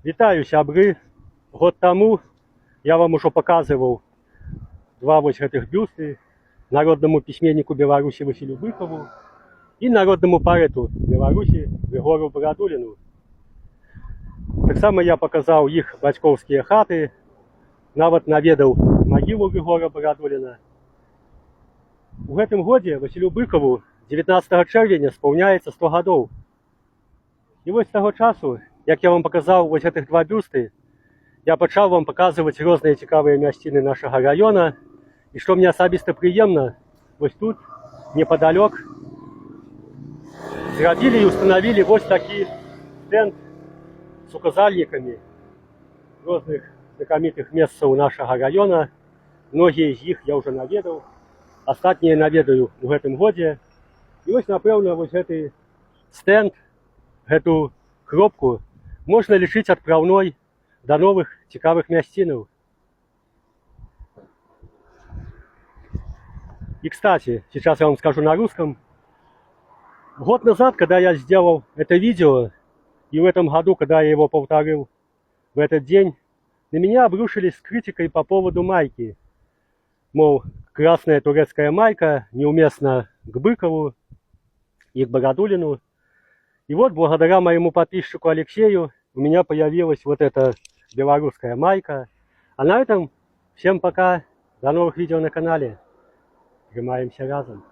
Вітаю, сябры. Год таму я вам ужо паказваў два вось гэтых бюсты народнаму пісьменніку Беларусі Васілю Быкаву і народнаму паэту Беларусі Грыгору Барадуліну. Таксама я паказаў іх бацькоўскія хаты, нават наведаў магілу Грыгора Барадуліна. У гэтым годзе Васілю Быкаву 19 чэрвеня спаўняецца 100 гадоў. І вось з таго часу, як я вам паказаў вось гэтых два бюсты, я пачаў вам паказваць розныя цікавыя мясціны нашага раёна. І што мне асабіста прыемна, вось тут, непадалёк, зрабілі і устанавілі вось такі стэнд з указальнікамі розных знакамітых месцаў нашага раёна. Многія з іх я ўжо наведаў, астатнія наведаю ў гэтым годзе. І вось, напэўна, вось гэты стэнд, гэту кропку можна лічыць адпраўной да новых цікавых мясцінаў. И, кстати, сейчас я вам скажу на русском. Год назад, когда я сделал это видео, и в этом году, когда я его повторил в этот день, на меня обрушились с критикой по поводу майки. Мол, красная турецкая майка неуместна к Быкову и к Барадулину. И вот, благодаря моему подписчику Алексею, у меня появилась вот эта белорусская майка. А на этом всем пока. До новых видео на канале. Тримаемся разом.